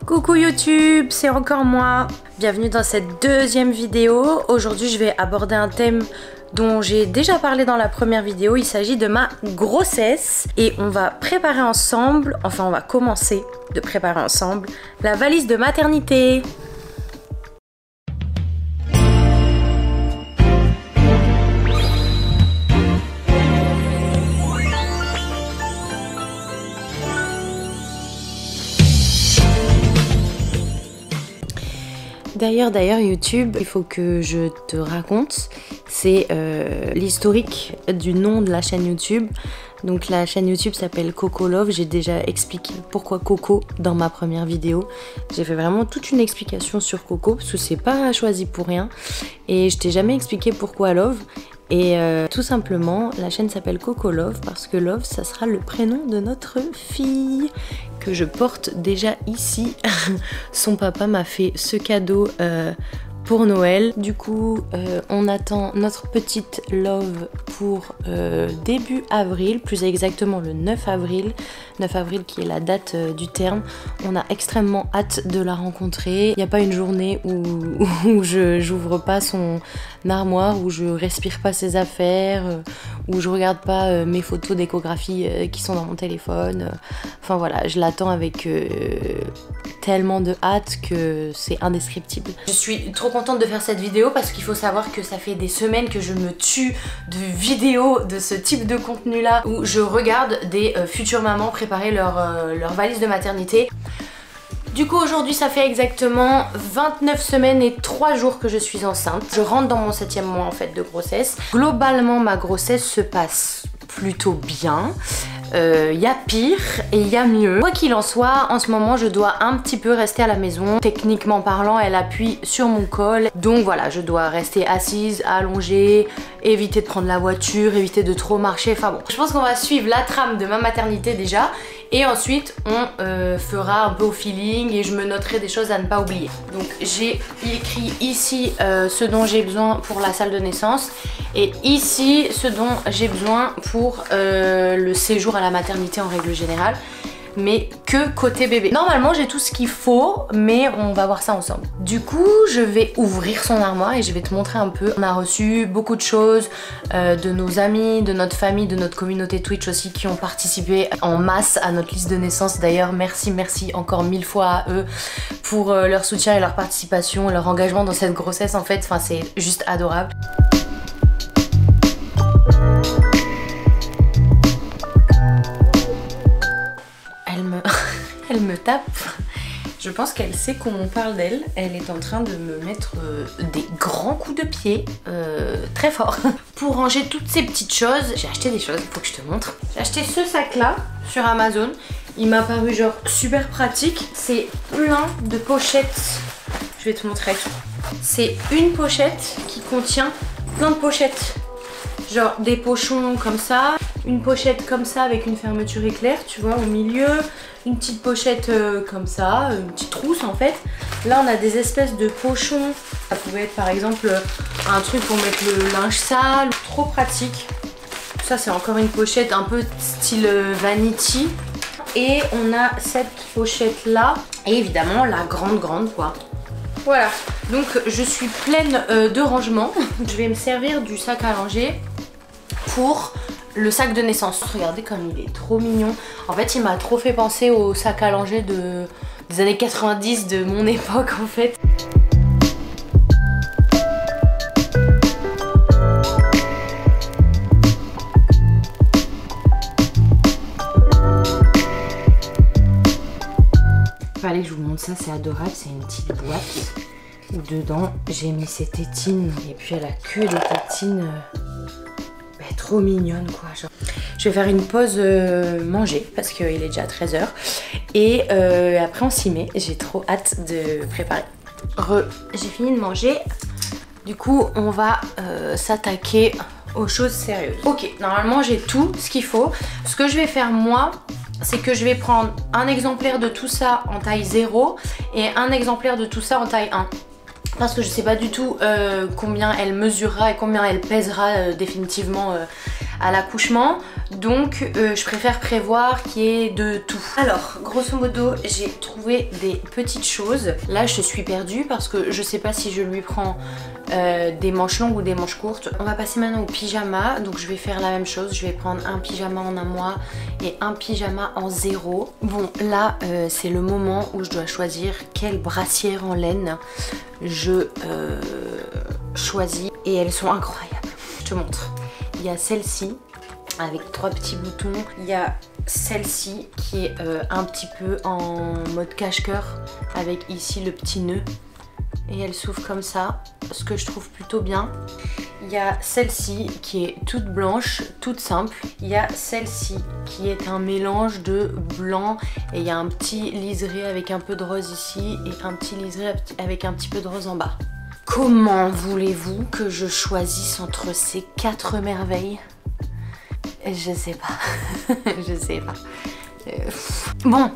Coucou YouTube, c'est encore moi. Bienvenue dans cette deuxième vidéo. Aujourd'hui je vais aborder un thème dont j'ai déjà parlé dans la première vidéo. Il s'agit de ma grossesse et on va préparer ensemble, enfin on va commencer de préparer ensemble la valise de maternité. D'ailleurs YouTube, il faut que je te raconte, c'est l'historique du nom de la chaîne YouTube. Donc la chaîne YouTube s'appelle Coco Love, j'ai déjà expliqué pourquoi Coco dans ma première vidéo. J'ai fait vraiment toute une explication sur Coco parce que c'est pas choisi pour rien. Et je t'ai jamais expliqué pourquoi Love. Et tout simplement, la chaîne s'appelle Coco Love parce que Love, ça sera le prénom de notre fille que je porte déjà ici. Son papa m'a fait ce cadeau pour Noël. Du coup, on attend notre petite Love pour début avril, plus exactement le 9 avril. 9 avril qui est la date du terme. On a extrêmement hâte de la rencontrer. Il n'y a pas une journée où j'ouvre pas son armoire, où je respire pas ses affaires, où je regarde pas mes photos d'échographie qui sont dans mon téléphone. Enfin voilà, je l'attends avec tellement de hâte que c'est indescriptible. Je suis trop contente de faire cette vidéo parce qu'il faut savoir que ça fait des semaines que je me tue de vidéos de ce type de contenu là où je regarde des futures mamans préparer leur valise de maternité. Du coup aujourd'hui ça fait exactement 29 semaines et 3 jours que je suis enceinte. Je rentre dans mon 7e mois en fait de grossesse. Globalement ma grossesse se passe plutôt bien. Y a pire et il y a mieux. Quoi qu'il en soit, en ce moment je dois un petit peu rester à la maison. Techniquement parlant, elle appuie sur mon col. Donc voilà, je dois rester assise, allongée, éviter de prendre la voiture, éviter de trop marcher. Enfin bon, je pense qu'on va suivre la trame de ma maternité déjà. Et ensuite on fera un peu au feeling et je me noterai des choses à ne pas oublier. Donc j'ai écrit ici ce dont j'ai besoin pour la salle de naissance et ici ce dont j'ai besoin pour le séjour à la maternité en règle générale, mais que côté bébé. Normalement j'ai tout ce qu'il faut, mais on va voir ça ensemble. Du coup je vais ouvrir son armoire et je vais te montrer un peu. On a reçu beaucoup de choses de nos amis, de notre famille, de notre communauté Twitch aussi qui ont participé en masse à notre liste de naissance. D'ailleurs merci encore 1000 fois à eux pour leur soutien et leur participation, leur engagement dans cette grossesse en fait. Enfin c'est juste adorable. Elle me tape. Je pense qu'elle sait qu'on parle d'elle. Elle est en train de me mettre des grands coups de pied très fort. Pour ranger toutes ces petites choses, j'ai acheté des choses, il faut que je te montre. J'ai acheté ce sac là sur Amazon. Il m'a paru genre super pratique. C'est plein de pochettes. Je vais te montrer. C'est une pochette qui contient plein de pochettes. Genre des pochons comme ça, une pochette comme ça avec une fermeture éclair, tu vois, au milieu, une petite pochette comme ça, une petite trousse en fait. Là on a des espèces de pochons, ça pouvait être par exemple un truc pour mettre le linge sale, trop pratique. Ça c'est encore une pochette un peu style vanity. Et on a cette pochette là, et évidemment la grande quoi. Voilà, donc je suis pleine de rangements. Je vais me servir du sac à langer pour le sac de naissance. Regardez comme il est trop mignon. En fait il m'a trop fait penser au sac à langer des années 90 de mon époque en fait. Fallait que je vous montre ça, c'est adorable, c'est une petite boîte où dedans j'ai mis ces tétines et puis elle a que des tétines trop mignonnes quoi. Genre. Je vais faire une pause manger parce qu'il est déjà 13 h et après on s'y met. J'ai trop hâte de préparer. J'ai fini de manger, du coup on va s'attaquer aux choses sérieuses. Ok, normalement j'ai tout ce qu'il faut. Ce que je vais faire moi, c'est que je vais prendre un exemplaire de tout ça en taille 0 et un exemplaire de tout ça en taille 1. Parce que je sais pas du tout combien elle mesurera et combien elle pèsera définitivement à l'accouchement. Donc je préfère prévoir qu'il y ait de tout. Alors grosso modo j'ai trouvé des petites choses. Là je suis perdue parce que je sais pas si je lui prends des manches longues ou des manches courtes. On va passer maintenant au pyjama. Donc je vais faire la même chose. Je vais prendre un pyjama en 1 mois et un pyjama en 0. Bon là c'est le moment où je dois choisir quelle brassière en laine je choisis. Et elles sont incroyables. Je te montre. Il y a celle-ci avec 3 petits boutons. Il y a celle-ci qui est un petit peu en mode cache-cœur avec ici le petit nœud. Et elle s'ouvre comme ça, ce que je trouve plutôt bien. Il y a celle-ci qui est toute blanche, toute simple. Il y a celle-ci qui est un mélange de blanc et il y a un petit liseré avec un peu de rose ici et un petit liseré avec un petit peu de rose en bas. Comment voulez-vous que je choisisse entre ces 4 merveilles ? Je sais pas. Je sais pas. Bon,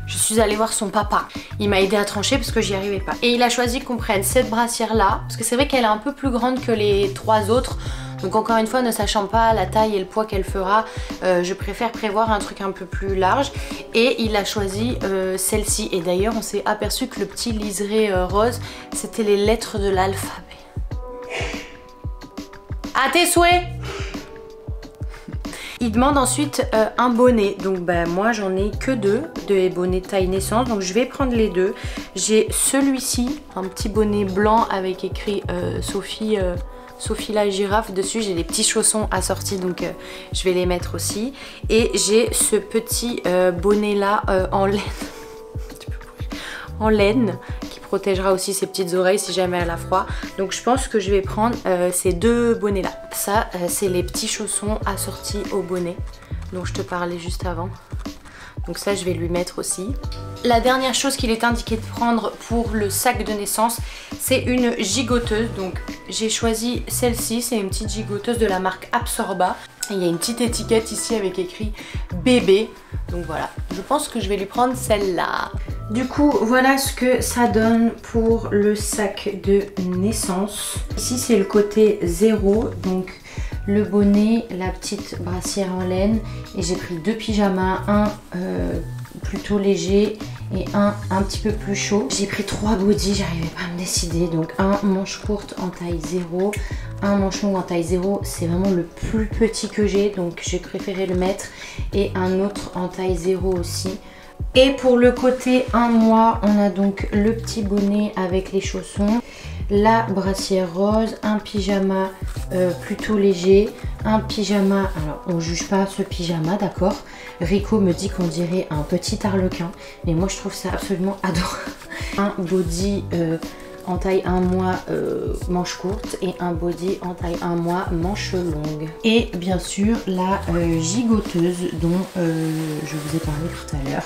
je suis allée voir son papa. Il m'a aidé à trancher parce que j'y arrivais pas. Et il a choisi qu'on prenne cette brassière là. Parce que c'est vrai qu'elle est un peu plus grande que les 3 autres. Donc encore une fois, ne sachant pas la taille et le poids qu'elle fera, je préfère prévoir un truc un peu plus large. Et il a choisi celle-ci. Et d'ailleurs, on s'est aperçu que le petit liseré rose, c'était les lettres de l'alphabet. À tes souhaits! Il demande ensuite un bonnet, donc bah, moi j'en ai que 2 de bonnets taille naissance, donc je vais prendre les 2. J'ai celui-ci, un petit bonnet blanc avec écrit Sophie la girafe dessus. J'ai des petits chaussons assortis, donc je vais les mettre aussi. Et j'ai ce petit bonnet là en laine, en laine, qui protégera aussi ses petites oreilles si jamais elle a froid. Donc je pense que je vais prendre ces 2 bonnets là. Ça c'est les petits chaussons assortis au bonnet dont je te parlais juste avant. Donc ça je vais lui mettre aussi. La dernière chose qu'il est indiqué de prendre pour le sac de naissance, c'est une gigoteuse. Donc j'ai choisi celle-ci, c'est une petite gigoteuse de la marque Absorba. Et il y a une petite étiquette ici avec écrit bébé. Donc voilà, je pense que je vais lui prendre celle-là. Du coup, voilà ce que ça donne pour le sac de naissance. Ici, c'est le côté 0, donc le bonnet, la petite brassière en laine. Et j'ai pris 2 pyjamas, un plutôt léger et un petit peu plus chaud. J'ai pris 3 bodys, j'arrivais pas à me décider. Donc un manche courte en taille 0, un manche longue en taille 0, c'est vraiment le plus petit que j'ai, donc j'ai préféré le mettre. Et un autre en taille 0 aussi. Et pour le côté 1 mois, on a donc le petit bonnet avec les chaussons, la brassière rose, un pyjama plutôt léger, un pyjama, alors on juge pas ce pyjama, d'accord. Rico me dit qu'on dirait un petit arlequin, mais moi je trouve ça absolument adorable. Un body en taille 1 mois manche courte et un body en taille 1 mois manche longue. Et bien sûr la gigoteuse dont je vous ai parlé tout à l'heure.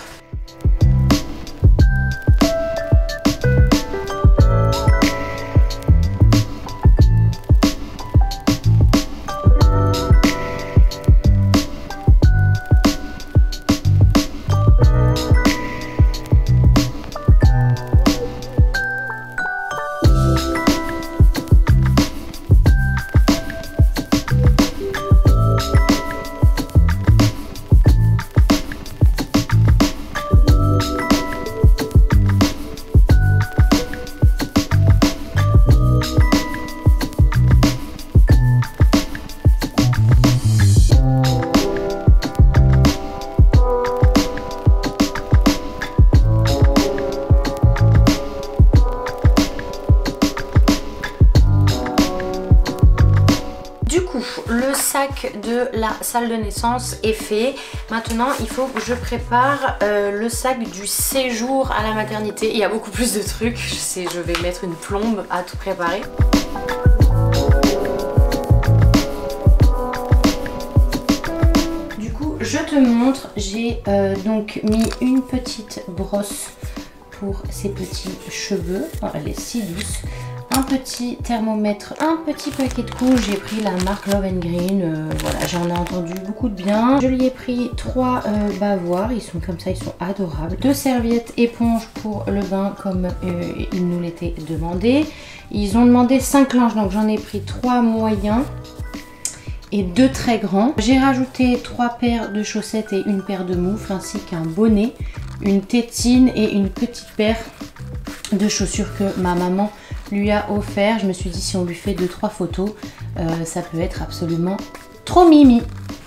Le sac de la salle de naissance est fait. Maintenant il faut que je prépare le sac du séjour à la maternité. Il y a beaucoup plus de trucs, je sais, je vais mettre une plombe à tout préparer. Du coup je te montre, j'ai donc mis une petite brosse pour ses petits cheveux, voilà, elle est si douce. Un petit thermomètre, un petit paquet de couches, j'ai pris la marque Love & Green, voilà, j'en ai entendu beaucoup de bien. Je lui ai pris 3 bavoirs, ils sont comme ça, ils sont adorables. 2 serviettes éponges pour le bain comme ils nous l'étaient demandé. Ils ont demandé 5 linges, donc j'en ai pris 3 moyens. et 2 très grands. J'ai rajouté 3 paires de chaussettes et une paire de moufles ainsi qu'un bonnet, une tétine et une petite paire de chaussures que ma maman lui a offert. Je me suis dit si on lui fait 2-3 photos, ça peut être absolument trop mimi.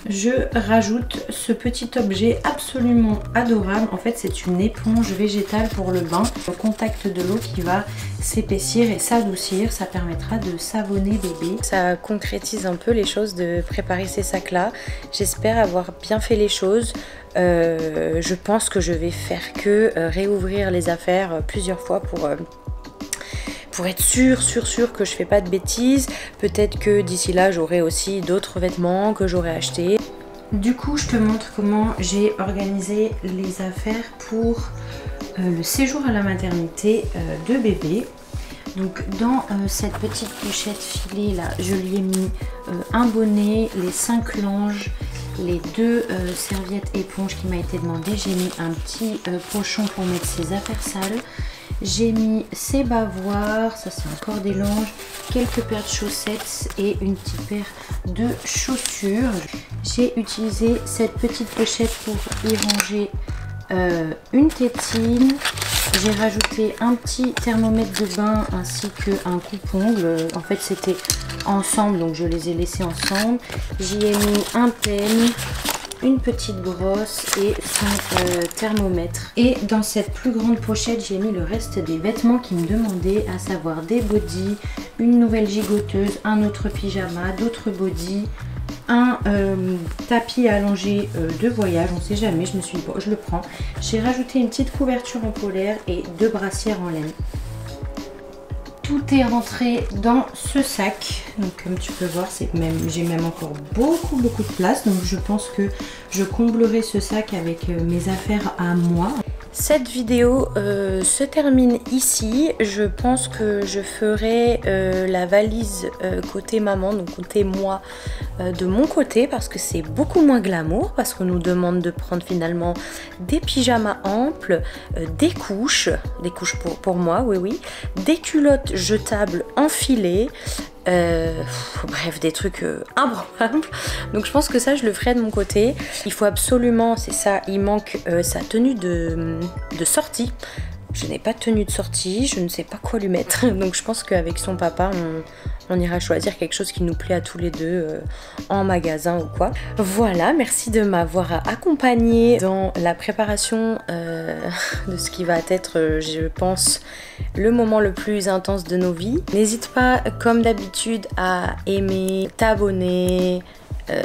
Je rajoute ce petit objet absolument adorable. En fait, c'est une éponge végétale pour le bain. Au contact de l'eau qui va s'épaissir et s'adoucir, ça permettra de savonner bébé. Ça concrétise un peu les choses de préparer ces sacs-là. J'espère avoir bien fait les choses. Je pense que je vais faire que réouvrir les affaires plusieurs fois pour être sûre que je fais pas de bêtises. Peut-être que d'ici là j'aurai aussi d'autres vêtements que j'aurai achetés. Du coup je te montre comment j'ai organisé les affaires pour le séjour à la maternité de bébé. Donc dans cette petite pochette filée là, je lui ai mis un bonnet, les 5 langes, les 2 serviettes éponges qui m'a été demandé. J'ai mis un petit pochon pour mettre ses affaires sales. J'ai mis ses bavoirs, ça c'est encore des langes, quelques paires de chaussettes et une petite paire de chaussures. J'ai utilisé cette petite pochette pour y ranger une tétine. J'ai rajouté un petit thermomètre de bain ainsi qu'un coupe-ongle. En fait c'était ensemble donc je les ai laissés ensemble. J'y ai mis un peigne, une petite brosse et son thermomètre. Et dans cette plus grande pochette j'ai mis le reste des vêtements qui me demandaient, à savoir des bodys, une nouvelle gigoteuse, un autre pyjama, d'autres bodys, un tapis allongé de voyage, on sait jamais, je me suis dit bon, je le prends. J'ai rajouté une petite couverture en polaire et 2 brassières en laine. Tout est rentré dans ce sac, donc comme tu peux voir, j'ai même encore beaucoup de place, donc je pense que je comblerai ce sac avec mes affaires à moi. Cette vidéo se termine ici. Je pense que je ferai la valise côté maman, donc côté moi de mon côté, parce que c'est beaucoup moins glamour, parce qu'on nous demande de prendre finalement des pyjamas amples, des couches pour moi, oui, des culottes jetables enfilées, bref des trucs improbables. Donc je pense que ça je le ferai de mon côté. Il faut absolument, c'est ça, il manque sa tenue de sortie. Je n'ai pas de tenue de sortie, je ne sais pas quoi lui mettre. Donc je pense qu'avec son papa on ira choisir quelque chose qui nous plaît à tous les deux en magasin ou quoi. Voilà, merci de m'avoir accompagnée dans la préparation de ce qui va être, je pense, le moment le plus intense de nos vies. N'hésite pas, comme d'habitude, à aimer, t'abonner,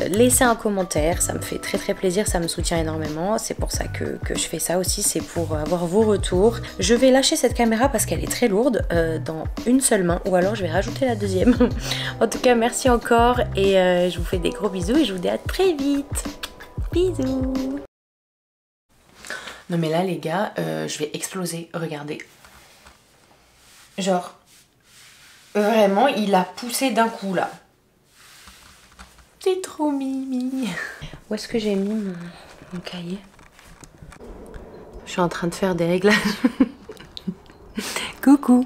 laisser un commentaire, ça me fait très plaisir, ça me soutient énormément. C'est pour ça que je fais ça aussi, c'est pour avoir vos retours. Je vais lâcher cette caméra parce qu'elle est très lourde dans une seule main, ou alors je vais rajouter la deuxième. En tout cas merci encore et je vous fais des gros bisous et je vous dis à très vite. Bisous. Non mais là les gars, je vais exploser, regardez. Genre, vraiment il a poussé d'un coup là. C'est trop mimi. Où est-ce que j'ai mis mon cahier? Je suis en train de faire des réglages. Coucou.